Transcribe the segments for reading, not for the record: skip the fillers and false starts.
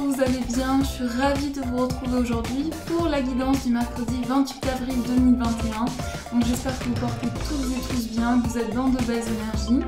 que vous allez bien, je suis ravie de vous retrouver aujourd'hui pour la guidance du mercredi 28 avril 2021. Donc j'espère que vous portez toutes et tous bien, que vous êtes dans de belles énergies.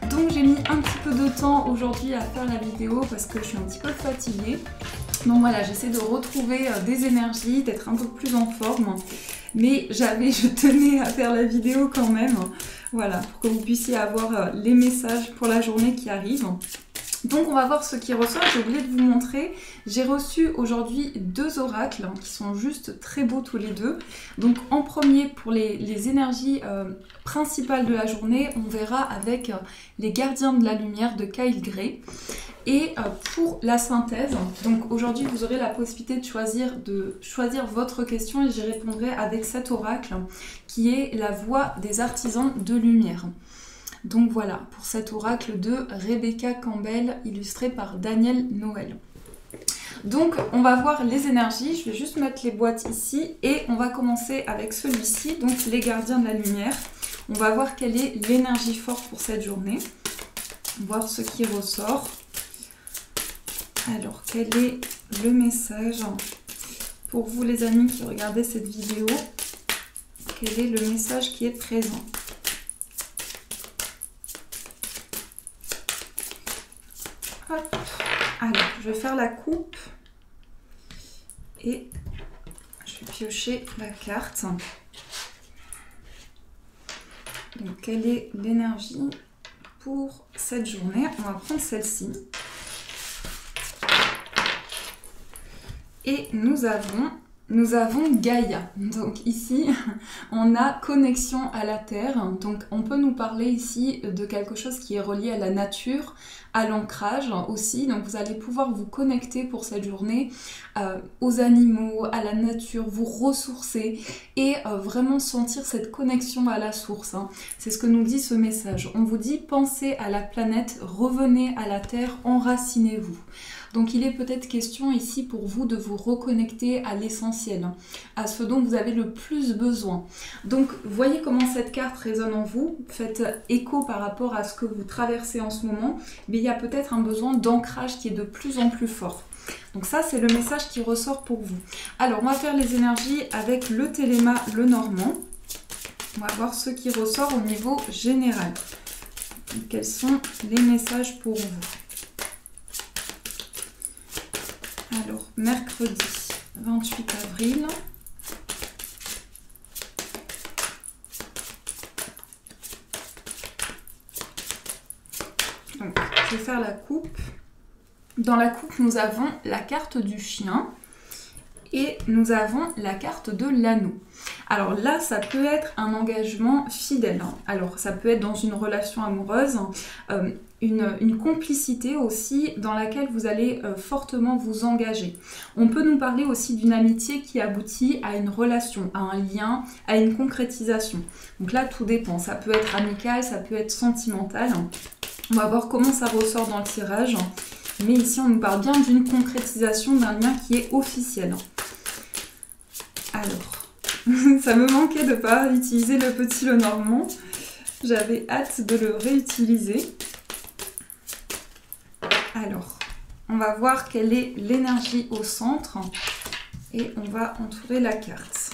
Donc j'ai mis un petit peu de temps aujourd'hui à faire la vidéo parce que je suis un petit peu fatiguée. Donc voilà, j'essaie de retrouver des énergies, d'être un peu plus en forme. Mais je tenais à faire la vidéo quand même. Voilà, pour que vous puissiez avoir les messages pour la journée qui arrive. Donc on va voir ce qui ressort. J'ai oublié de vous montrer. J'ai reçu aujourd'hui 2 oracles qui sont juste très beaux tous les deux. Donc en premier pour les énergies principales de la journée, on verra avec les gardiens de la lumière de Kyle Gray. Et pour la synthèse, donc aujourd'hui vous aurez la possibilité de choisir votre question et j'y répondrai avec cet oracle qui est la voix des artisans de lumière. Donc voilà, pour cet oracle de Rebecca Campbell, illustré par Daniel Noël. Donc on va voir les énergies, je vais juste mettre les boîtes ici et on va commencer avec celui-ci, donc les gardiens de la lumière. On va voir quelle est l'énergie forte pour cette journée, voir ce qui ressort. Alors quel est le message pour vous les amis qui regardez cette vidéo? Quel est le message qui est présent? Hop. Alors, je vais faire la coupe et je vais piocher la carte. Donc, quelle est l'énergie pour cette journée? On va prendre celle-ci. Et nous avons Gaïa. Donc ici, on a connexion à la Terre. Donc on peut nous parler ici de quelque chose qui est relié à la nature, à l'ancrage aussi. Donc vous allez pouvoir vous connecter pour cette journée aux animaux, à la nature, vous ressourcer et vraiment sentir cette connexion à la source. C'est ce que nous dit ce message. On vous dit, pensez à la planète, revenez à la Terre, enracinez-vous. Donc il est peut-être question ici pour vous de vous reconnecter à l'essentiel, à ce dont vous avez le plus besoin. Donc voyez comment cette carte résonne en vous, faites écho par rapport à ce que vous traversez en ce moment, mais il y a peut-être un besoin d'ancrage qui est de plus en plus fort. Donc ça c'est le message qui ressort pour vous. Alors on va faire les énergies avec le Téléma Lenormand. On va voir ce qui ressort au niveau général. Donc, quels sont les messages pour vous? Alors, mercredi 28 avril. Donc, je vais faire la coupe. Dans la coupe, nous avons la carte du chien et nous avons la carte de l'anneau. Alors là, ça peut être un engagement fidèle. Alors, ça peut être dans une relation amoureuse, une complicité aussi dans laquelle vous allez fortement vous engager. On peut nous parler aussi d'une amitié qui aboutit à une relation, à un lien, à une concrétisation. Donc là, tout dépend. Ça peut être amical, ça peut être sentimental. On va voir comment ça ressort dans le tirage. Mais ici, on nous parle bien d'une concrétisation d'un lien qui est officiel. Alors, ça me manquait de ne pas utiliser le petit Lenormand. J'avais hâte de le réutiliser. Alors, on va voir quelle est l'énergie au centre et on va entourer la carte.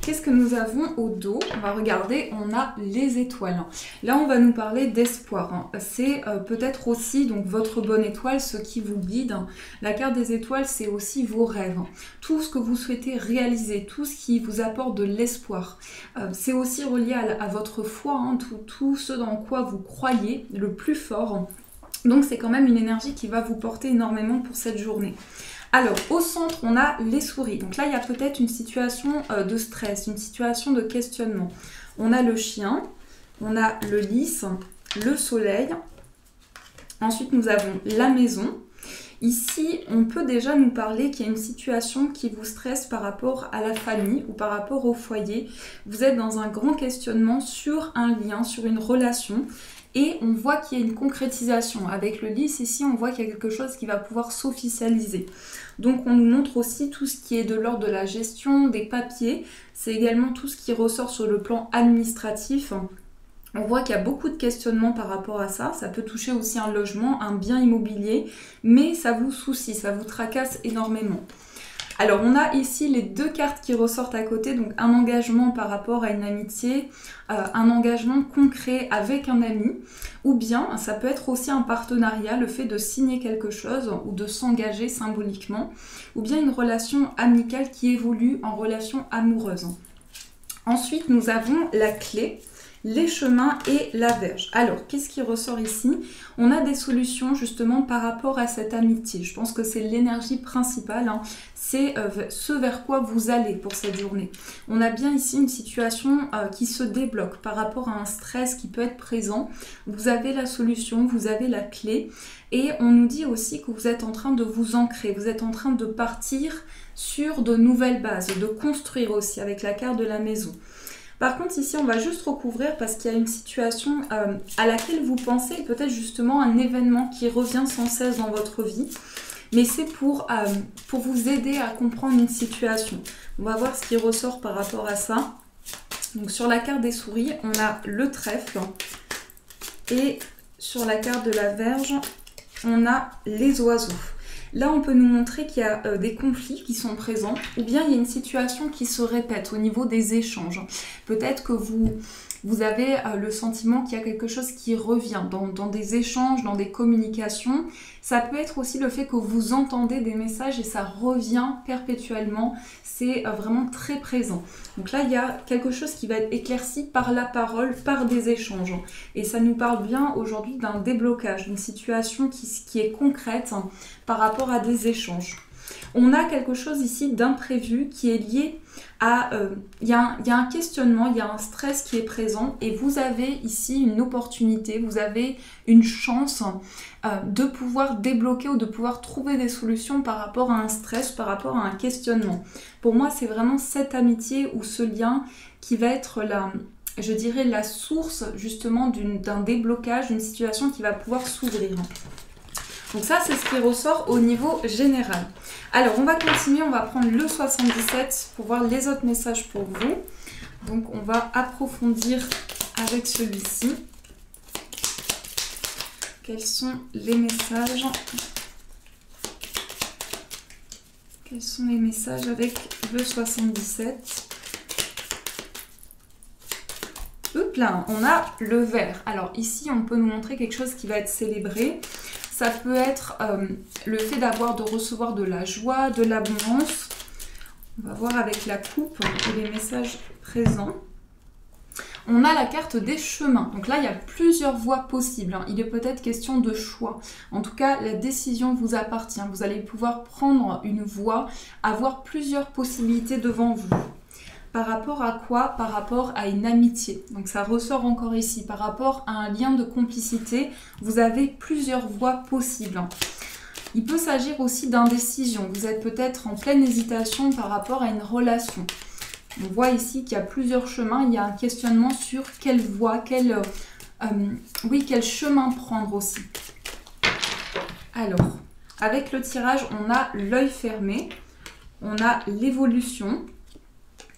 Qu'est-ce que nous avons au dos? On va regarder, on a les étoiles. Là, on va nous parler d'espoir. C'est peut-être aussi donc votre bonne étoile, ce qui vous guide. La carte des étoiles, c'est aussi vos rêves. Tout ce que vous souhaitez réaliser, tout ce qui vous apporte de l'espoir. C'est aussi relié à votre foi, tout ce dans quoi vous croyez le plus fort. Donc, c'est quand même une énergie qui va vous porter énormément pour cette journée. Alors, au centre, on a les souris. Donc là, il y a peut-être une situation de stress, une situation de questionnement. On a le chien, on a le lys, le soleil. Ensuite, nous avons la maison. Ici, on peut déjà nous parler qu'il y a une situation qui vous stresse par rapport à la famille ou par rapport au foyer. Vous êtes dans un grand questionnement sur un lien, sur une relation. Et on voit qu'il y a une concrétisation. Avec le lys ici, on voit qu'il y a quelque chose qui va pouvoir s'officialiser. Donc on nous montre aussi tout ce qui est de l'ordre de la gestion, des papiers. C'est également tout ce qui ressort sur le plan administratif. On voit qu'il y a beaucoup de questionnements par rapport à ça. Ça peut toucher aussi un logement, un bien immobilier, mais ça vous soucie, ça vous tracasse énormément. Alors on a ici les deux cartes qui ressortent à côté, donc un engagement par rapport à une amitié, un engagement concret avec un ami, ou bien ça peut être aussi un partenariat, le fait de signer quelque chose ou de s'engager symboliquement, ou bien une relation amicale qui évolue en relation amoureuse. Ensuite nous avons la clé, les chemins et la Vierge. Alors, qu'est-ce qui ressort ici? On a des solutions justement par rapport à cette amitié. Je pense que c'est l'énergie principale, hein. C'est ce vers quoi vous allez pour cette journée. On a bien ici une situation qui se débloque par rapport à un stress qui peut être présent. Vous avez la solution, vous avez la clé et on nous dit aussi que vous êtes en train de vous ancrer, vous êtes en train de partir sur de nouvelles bases, de construire aussi avec la carte de la maison. Par contre, ici, on va juste recouvrir parce qu'il y a une situation à laquelle vous pensez, peut-être justement un événement qui revient sans cesse dans votre vie. Mais c'est pour vous aider à comprendre une situation. On va voir ce qui ressort par rapport à ça. Donc sur la carte des souris, on a le trèfle. Et sur la carte de la Vierge, on a les oiseaux. Là, on peut nous montrer qu'il y a des conflits qui sont présents ou bien il y a une situation qui se répète au niveau des échanges. Peut-être que vous avez le sentiment qu'il y a quelque chose qui revient dans des échanges, dans des communications. Ça peut être aussi le fait que vous entendez des messages et ça revient perpétuellement. C'est vraiment très présent. Donc là, il y a quelque chose qui va être éclairci par la parole, par des échanges. Et ça nous parle bien aujourd'hui d'un déblocage, d'une situation qui est concrète par rapport à des échanges. On a quelque chose ici d'imprévu qui est lié à... Il y a un questionnement, il y a un stress qui est présent et vous avez ici une opportunité, vous avez une chance de pouvoir débloquer ou de pouvoir trouver des solutions par rapport à un stress, par rapport à un questionnement. Pour moi, c'est vraiment cette amitié ou ce lien qui va être je dirais, la source justement d'un déblocage, d'une situation qui va pouvoir s'ouvrir. Donc ça, c'est ce qui ressort au niveau général. Alors, on va continuer, on va prendre le 77 pour voir les autres messages pour vous. Donc, on va approfondir avec celui-ci. Quels sont les messages? Quels sont les messages avec le 77? Hop là, on a le vert. Alors ici, on peut nous montrer quelque chose qui va être célébré. Ça peut être le fait de recevoir de la joie, de l'abondance. On va voir avec la coupe et les messages présents. On a la carte des chemins. Donc là, il y a plusieurs voies possibles. Il est peut-être question de choix. En tout cas, la décision vous appartient. Vous allez pouvoir prendre une voie, avoir plusieurs possibilités devant vous. Par rapport à quoi? Par rapport à une amitié. Donc ça ressort encore ici. Par rapport à un lien de complicité, vous avez plusieurs voies possibles. Il peut s'agir aussi d'indécision. Vous êtes peut-être en pleine hésitation par rapport à une relation. On voit ici qu'il y a plusieurs chemins. Il y a un questionnement sur quelle voie, quel chemin prendre aussi. Alors, avec le tirage, on a l'œil fermé. On a l'évolution.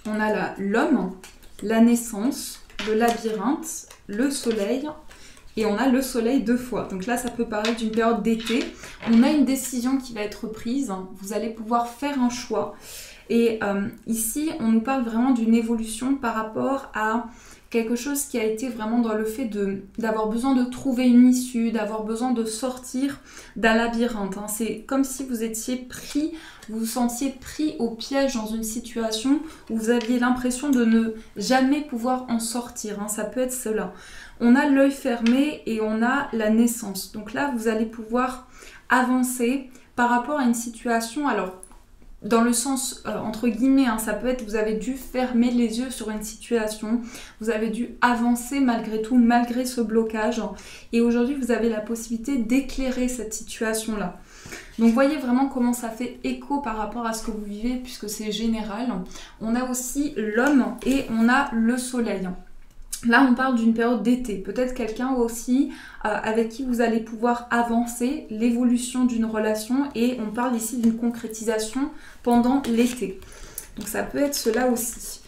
On a l'homme, la naissance, le labyrinthe, le soleil et on a le soleil 2 fois. Donc là, ça peut parler d'une période d'été. On a une décision qui va être prise. Vous allez pouvoir faire un choix. Et ici, on nous parle vraiment d'une évolution par rapport à quelque chose qui a été vraiment dans le fait d'avoir besoin de trouver une issue, d'avoir besoin de sortir d'un labyrinthe. C'est comme si vous étiez pris, vous vous sentiez pris au piège dans une situation où vous aviez l'impression de ne jamais pouvoir en sortir. Ça peut être cela. On a l'œil fermé et on a la naissance. Donc là, vous allez pouvoir avancer par rapport à une situation. Alors, dans le sens, entre guillemets, ça peut être, vous avez dû fermer les yeux sur une situation, vous avez dû avancer malgré tout, malgré ce blocage. Et aujourd'hui, vous avez la possibilité d'éclairer cette situation-là. Donc, voyez vraiment comment ça fait écho par rapport à ce que vous vivez, puisque c'est général. On a aussi l'homme et on a le soleil. Là, on parle d'une période d'été. Peut-être quelqu'un aussi avec qui vous allez pouvoir avancer l'évolution d'une relation et on parle ici d'une concrétisation pendant l'été. Donc, ça peut être cela aussi.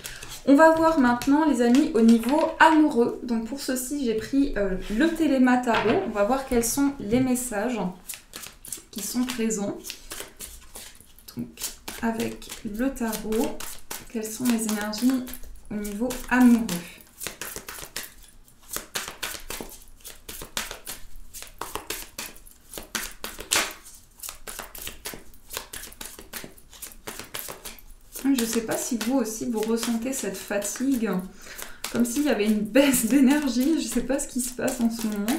On va voir maintenant les amis au niveau amoureux. Donc pour ceci j'ai pris le Téléma Tarot. On va voir quels sont les messages qui sont présents. Donc avec le tarot, quelles sont les énergies au niveau amoureux. Je ne sais pas si vous aussi vous ressentez cette fatigue, comme s'il y avait une baisse d'énergie. Je ne sais pas ce qui se passe en ce moment. Donc,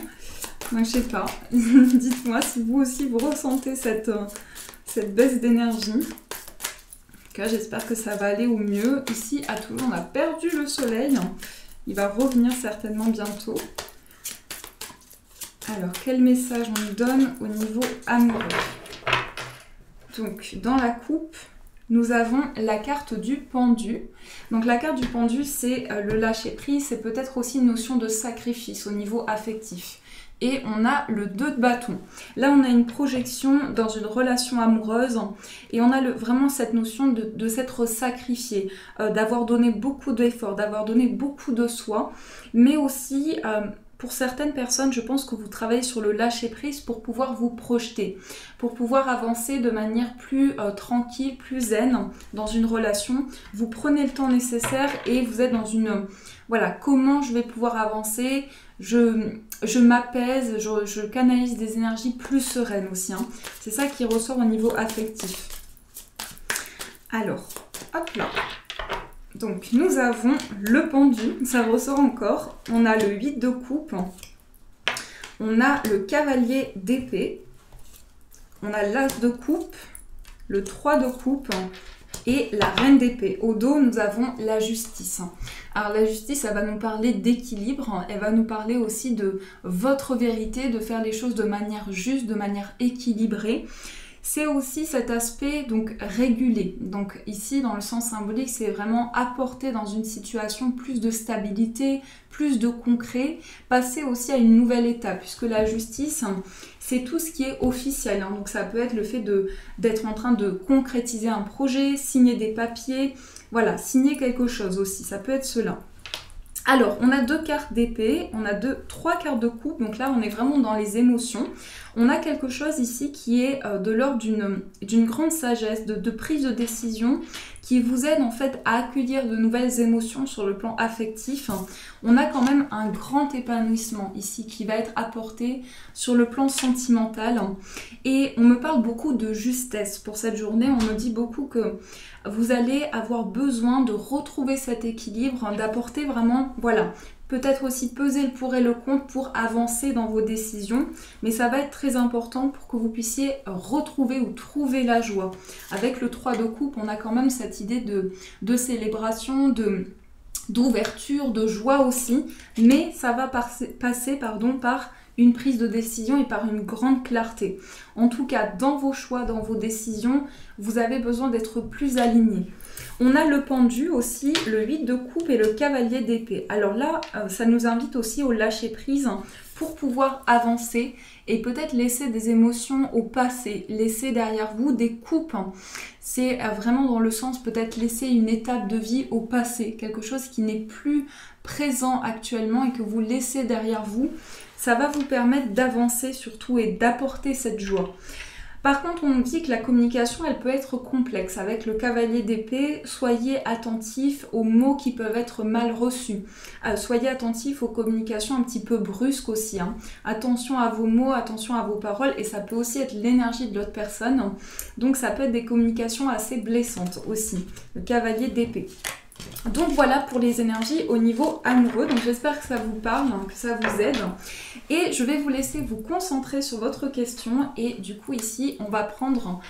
je ne sais pas. Dites-moi si vous aussi vous ressentez cette baisse d'énergie. En tout cas, j'espère que ça va aller au mieux. Ici, à Toulon, on a perdu le soleil. Il va revenir certainement bientôt. Alors, quel message on nous donne au niveau amoureux? Donc, dans la coupe, nous avons la carte du pendu. Donc la carte du pendu, c'est le lâcher-prise, c'est peut-être aussi une notion de sacrifice au niveau affectif. Et on a le 2 de bâton. Là, on a une projection dans une relation amoureuse et on a vraiment cette notion de s'être sacrifié, d'avoir donné beaucoup d'efforts, d'avoir donné beaucoup de soi, mais aussi... pour certaines personnes, je pense que vous travaillez sur le lâcher-prise pour pouvoir vous projeter, pour pouvoir avancer de manière plus tranquille, plus zen dans une relation. Vous prenez le temps nécessaire et vous êtes dans une... Voilà, comment je vais pouvoir avancer? Je m'apaise, je canalise des énergies plus sereines aussi. Hein. C'est ça qui ressort au niveau affectif. Alors, hop là. Donc, nous avons le pendu, ça ressort encore. On a le 8 de coupe. On a le cavalier d'épée. On a l'as de coupe, le 3 de coupe et la reine d'épée. Au dos, nous avons la justice. Alors, la justice, elle va nous parler d'équilibre. Elle va nous parler aussi de votre vérité, de faire les choses de manière juste, de manière équilibrée. C'est aussi cet aspect donc régulé. Donc ici, dans le sens symbolique, c'est vraiment apporter dans une situation plus de stabilité, plus de concret, passer aussi à une nouvelle étape, puisque la justice, c'est tout ce qui est officiel. Hein. Donc ça peut être le fait d'être en train de concrétiser un projet, signer des papiers, voilà, signer quelque chose aussi, ça peut être cela. Alors, on a 2 cartes d'épée, on a 3 cartes de coupe, donc là on est vraiment dans les émotions. On a quelque chose ici qui est de l'ordre d'une grande sagesse, de prise de décision, qui vous aide en fait à accueillir de nouvelles émotions sur le plan affectif. On a quand même un grand épanouissement ici qui va être apporté sur le plan sentimental. Et on me parle beaucoup de justesse pour cette journée, on me dit beaucoup que vous allez avoir besoin de retrouver cet équilibre, d'apporter vraiment, voilà, peut-être aussi peser le pour et le contre pour avancer dans vos décisions, mais ça va être très important pour que vous puissiez retrouver ou trouver la joie. Avec le 3 de coupe, on a quand même cette idée de célébration, d'ouverture, de joie aussi, mais ça va passer par une prise de décision et par une grande clarté. En tout cas, dans vos choix, dans vos décisions, vous avez besoin d'être plus aligné. On a le pendu aussi, le 8 de coupe et le cavalier d'épée. Alors là, ça nous invite aussi au lâcher prise pour pouvoir avancer et peut-être laisser des émotions au passé, laisser derrière vous des coupes. C'est vraiment dans le sens peut-être laisser une étape de vie au passé, quelque chose qui n'est plus présent actuellement et que vous laissez derrière vous. Ça va vous permettre d'avancer surtout et d'apporter cette joie. Par contre, on nous dit que la communication, elle peut être complexe. Avec le cavalier d'épée, soyez attentifs aux mots qui peuvent être mal reçus. Soyez attentifs aux communications un petit peu brusques aussi. Hein. Attention à vos mots, attention à vos paroles. Et ça peut aussi être l'énergie de l'autre personne. Donc ça peut être des communications assez blessantes aussi. Le cavalier d'épée. Donc voilà pour les énergies au niveau amoureux. Donc j'espère que ça vous parle, que ça vous aide. Et je vais vous laisser vous concentrer sur votre question. Et du coup ici, on va prendre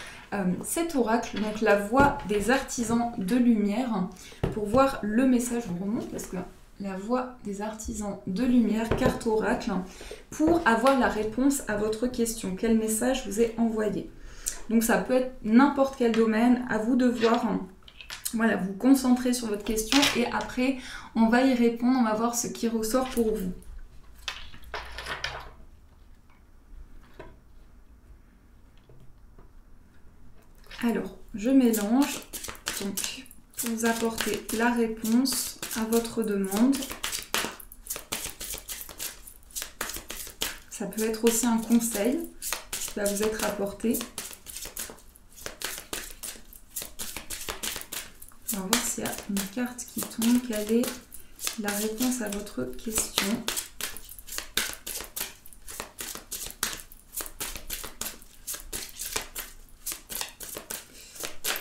cet oracle, donc la voix des artisans de lumière, pour voir le message. Je vous remonte parce que la voix des artisans de lumière, carte oracle, pour avoir la réponse à votre question. Quel message vous est envoyé? Donc ça peut être n'importe quel domaine, à vous de voir. Voilà, vous concentrez sur votre question et après, on va y répondre, on va voir ce qui ressort pour vous. Alors, je mélange. Donc, vous apporter la réponse à votre demande. Ça peut être aussi un conseil qui va vous être apporté. On va voir s'il y a une carte qui tombe. Quelle est la réponse à votre question?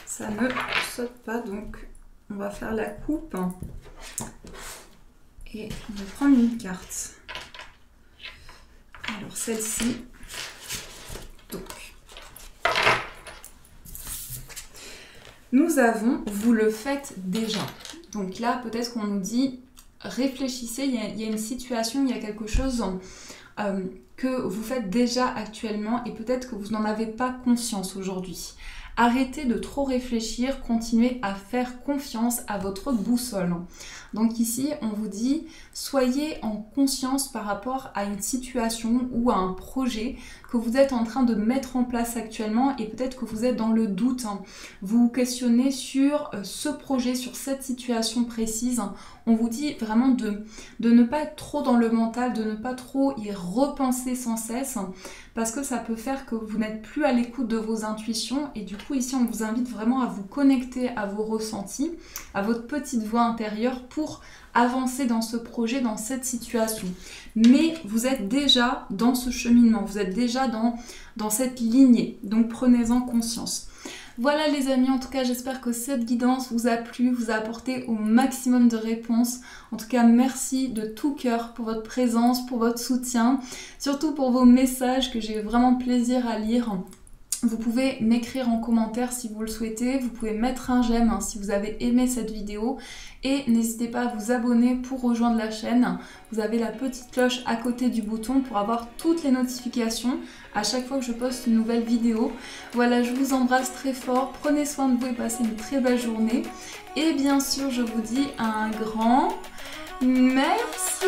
Ça ne saute pas, donc on va faire la coupe. Et on va prendre une carte. Alors celle-ci. Donc, nous avons « vous le faites déjà ». Donc là, peut-être qu'on nous dit « réfléchissez, il y a une situation, il y a quelque chose que vous faites déjà actuellement et peut-être que vous n'en avez pas conscience aujourd'hui ». Arrêtez de trop réfléchir, continuez à faire confiance à votre boussole. Donc ici, on vous dit, soyez en conscience par rapport à une situation ou à un projet que vous êtes en train de mettre en place actuellement et peut-être que vous êtes dans le doute. Vous vous questionnez sur ce projet, sur cette situation précise. On vous dit vraiment de ne pas être trop dans le mental, de ne pas trop y repenser sans cesse parce que ça peut faire que vous n'êtes plus à l'écoute de vos intuitions et du coup ici on vous invite vraiment à vous connecter à vos ressentis, à votre petite voix intérieure pour avancer dans ce projet, dans cette situation. Mais vous êtes déjà dans ce cheminement, vous êtes déjà dans cette lignée, donc prenez-en conscience. Voilà les amis, en tout cas j'espère que cette guidance vous a plu, vous a apporté au maximum de réponses. En tout cas merci de tout cœur pour votre présence, pour votre soutien, surtout pour vos messages que j'ai vraiment plaisir à lire. Vous pouvez m'écrire en commentaire si vous le souhaitez, vous pouvez mettre un j'aime si vous avez aimé cette vidéo et n'hésitez pas à vous abonner pour rejoindre la chaîne. Vous avez la petite cloche à côté du bouton pour avoir toutes les notifications à chaque fois que je poste une nouvelle vidéo. Voilà, je vous embrasse très fort, prenez soin de vous et passez une très belle journée. Et bien sûr, je vous dis un grand merci.